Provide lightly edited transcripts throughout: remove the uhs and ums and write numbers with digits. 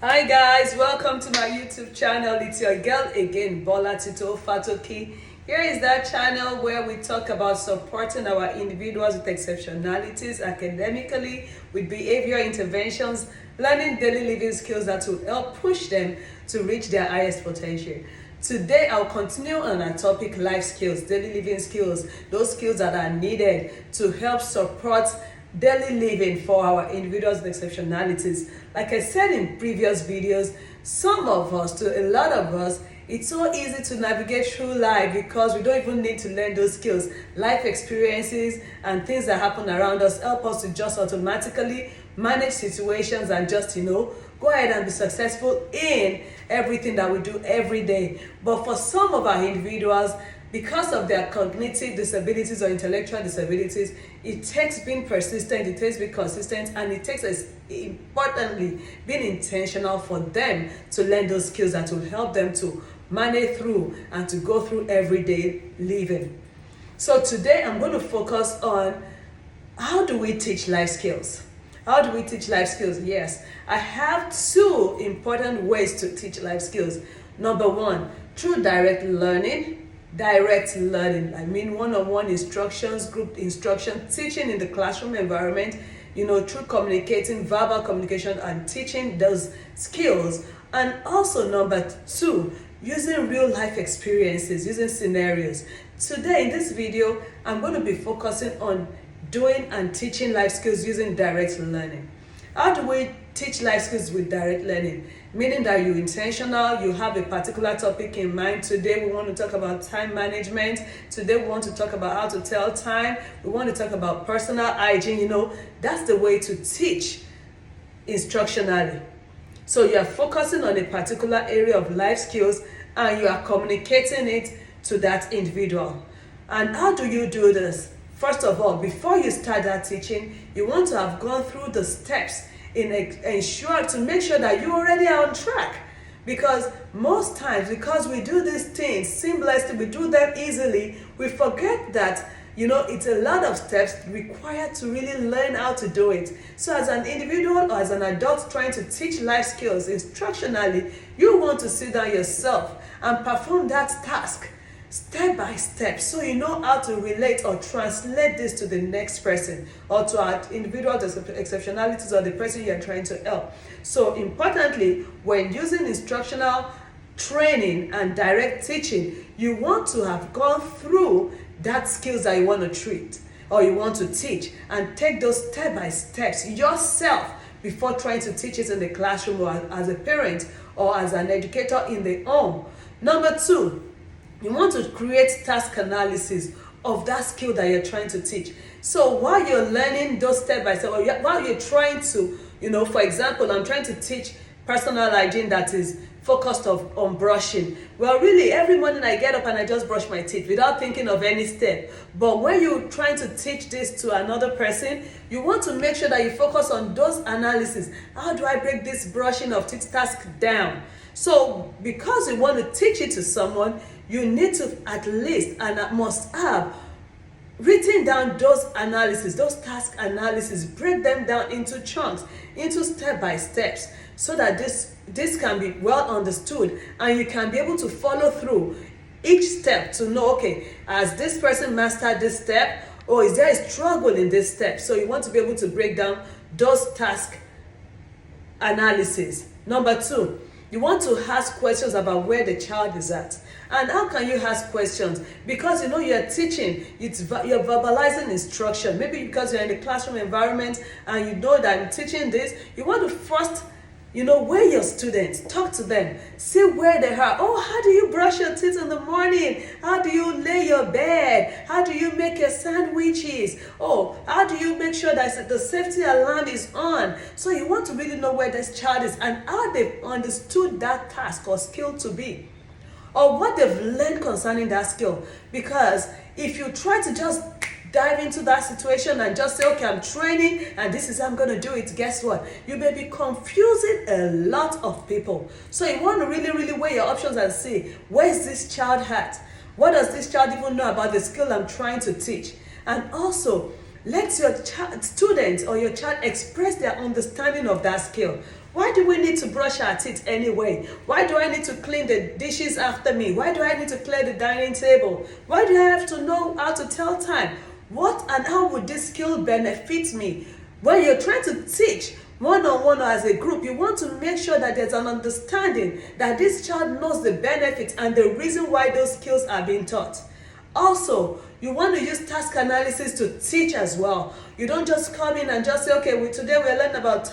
Hi guys, welcome to my YouTube channel. It's your girl again, Bola Tito Fatoki. Here is that channel where we talk about supporting our individuals with exceptionalities academically, with behavior interventions, learning daily living skills that will help push them to reach their highest potential. Today, I'll continue on our topic, life skills, daily living skills, those skills that are needed to help support daily living for our individuals with exceptionalities. Like I said in previous videos, some of us, to a lot of us, it's so easy to navigate through life because we don't even need to learn those skills. Life experiences and things that happen around us help us to just automatically manage situations and just, go ahead and be successful in everything that we do every day. But for some of our individuals, because of their cognitive disabilities or intellectual disabilities, it takes being persistent, it takes being consistent, and it takes, importantly, being intentional for them to learn those skills that will help them to manage through and to go through everyday living. So today I'm going to focus on how do we teach life skills? How do we teach life skills? Yes, I have two important ways to teach life skills. Number one, through direct learning. I mean one-on-one instructions, group instruction, teaching in the classroom environment, through communicating, verbal communication and teaching those skills. And also number two, using real life experiences, using scenarios. Today in this video, I'm going to be focusing on doing and teaching life skills using direct learning. How do we teach life skills with direct learning? Meaning that you're intentional, you have a particular topic in mind. Today we want to talk about time management. Today we want to talk about how to tell time. We want to talk about personal hygiene. That's the way to teach instructionally. So you are focusing on a particular area of life skills and you are communicating it to that individual. And how do you do this? First of all, before you start that teaching, you want to have gone through the steps to make sure that you already are on track. Because most times, because we do these things seamlessly, we do them easily, we forget that it's a lot of steps required to really learn how to do it. So as an individual or as an adult trying to teach life skills instructionally, you want to sit down yourself and perform that task step by step, so you know how to relate or translate this to the next person or to our individual exceptionalities or the person you're trying to help. So importantly, when using instructional training and direct teaching, you want to have gone through that skills that you want to treat or you want to teach and take those step by steps yourself before trying to teach it in the classroom or as a parent or as an educator in the home. Number two, you want to create task analysis of that skill that you're trying to teach. So while you're learning those step by step, or while you're trying to, for example, I'm trying to teach personal hygiene that is focused on brushing. Well, really, every morning I get up and I just brush my teeth without thinking of any step. But when you're trying to teach this to another person, you want to make sure that you focus on those analysis. How do I break this brushing of teeth task down? So because you want to teach it to someone, you need to at least and must have written down those analysis, those task analysis, break them down into chunks, into step by steps, so that this can be well understood and you can be able to follow through each step to know, okay, has this person mastered this step or is there a struggle in this step? So you want to be able to break down those task analysis. Number two, you want to ask questions about where the child is at. And how can you ask questions? Because you're teaching, you're verbalizing instruction. Maybe because you're in the classroom environment and you know that I'm teaching this, you want to first, weigh your students, talk to them, see where they are. Oh, how do you brush your teeth in the morning? How do you lay your bed? How do you make your sandwiches? Oh, how do you make sure that the safety alarm is on? So you want to really know where this child is and how they've understood that task or skill to be, or what they've learned concerning that skill. Because if you try to just dive into that situation and just say, okay, I'm training and this is how I'm going to do it, guess what? You may be confusing a lot of people. So you want to really, really weigh your options and see, where is this child at? What does this child even know about the skill I'm trying to teach? And also, let your student or your child express their understanding of that skill. Why do we need to brush our teeth anyway? Why do I need to clean the dishes after me? Why do I need to clear the dining table? Why do I have to know how to tell time? What and how would this skill benefit me? When you're trying to teach one-on-one or as a group, you want to make sure that there's an understanding that this child knows the benefits and the reason why those skills are being taught. Also, you want to use task analysis to teach as well. You don't just come in and just say, okay, today we're learning about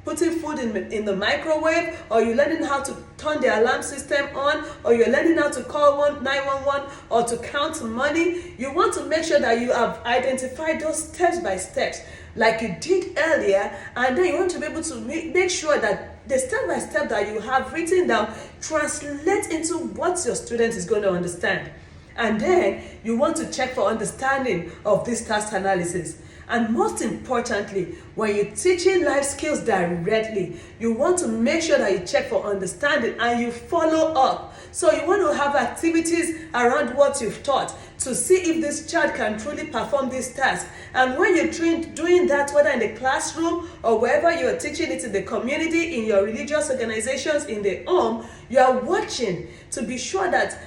putting food in the microwave, or you're learning how to turn the alarm system on, or you're learning how to call 911 or to count money. You want to make sure that you have identified those steps by steps like you did earlier, and then you want to be able to make sure that the step by step that you have written down translates into what your student is going to understand. And then you want to check for understanding of this task analysis. And most importantly, when you're teaching life skills directly, you want to make sure that you check for understanding and you follow up. So you want to have activities around what you've taught to see if this child can truly perform this task. And when you're doing that, whether in the classroom or wherever you're teaching it in the community, in your religious organizations, in the home, you are watching to be sure that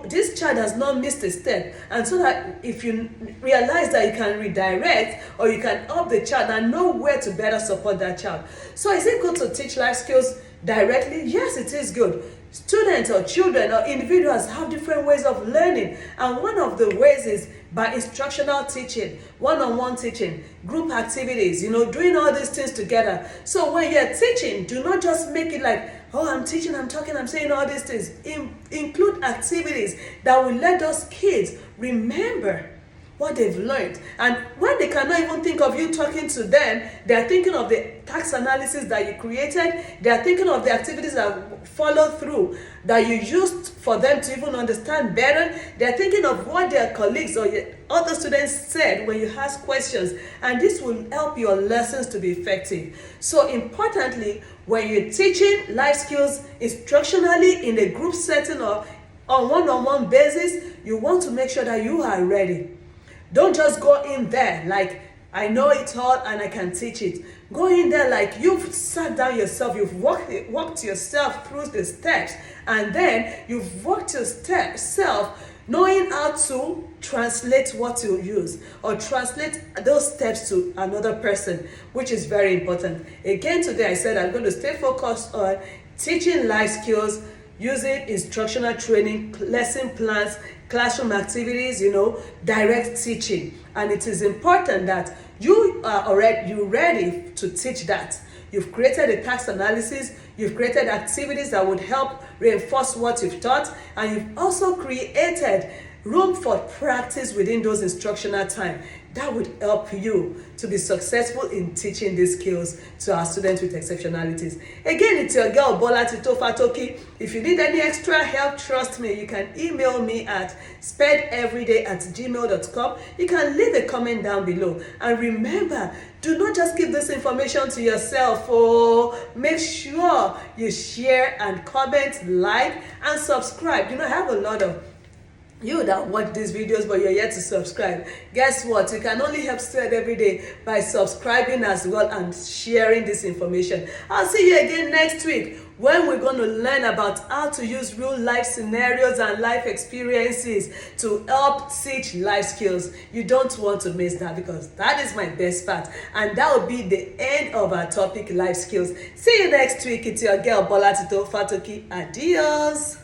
this child has not missed a step, and so that if you realize that you can redirect or you can help the child and know where to better support that child. So is it good to teach life skills directly? Yes, it is good. Students or children or individuals have different ways of learning, and one of the ways is by instructional teaching, one-on-one teaching, group activities, doing all these things together. So when you're teaching, do not just make it like, oh, I'm teaching, I'm talking, I'm saying all these things. Include activities that will let those kids remember what they've learned. And when they cannot even think of you talking to them, they're thinking of the task analysis that you created. They're thinking of the activities that follow through that you used for them to even understand better. They're thinking of what their colleagues or other students said when you ask questions. And this will help your lessons to be effective. So importantly, when you're teaching life skills instructionally in a group setting or on one-on-one basis, you want to make sure that you are ready. Don't just go in there like, I know it all and I can teach it. Go in there like you've sat down yourself, you've walked yourself through the steps, and then you've walked yourself knowing how to translate what you use or translate those steps to another person, which is very important. Again, today I said I'm going to stay focused on teaching life skills using instructional training, lesson plans, classroom activities, direct teaching. And it is important that you're ready to teach that. You've created a task analysis, you've created activities that would help reinforce what you've taught, and you've also created room for practice within those instructional time. That would help you to be successful in teaching these skills to our students with exceptionalities. Again, it's your girl Bola Tito Fatoki. If you need any extra help, trust me, you can email me at spedeveryday@gmail.com. You can leave a comment down below. And remember, do not just keep this information to yourself. Make sure you share and comment, like, and subscribe. I have a lot of you that watch these videos but you're yet to subscribe. Guess what? You can only help Sped every day by subscribing as well and sharing this information. I'll see you again next week when we're going to learn about how to use real life scenarios and life experiences to help teach life skills. You don't want to miss that, because that is my best part, and that will be the end of our topic, life skills. See you next week. It's your girl Bola Tito Fatoki. Adios.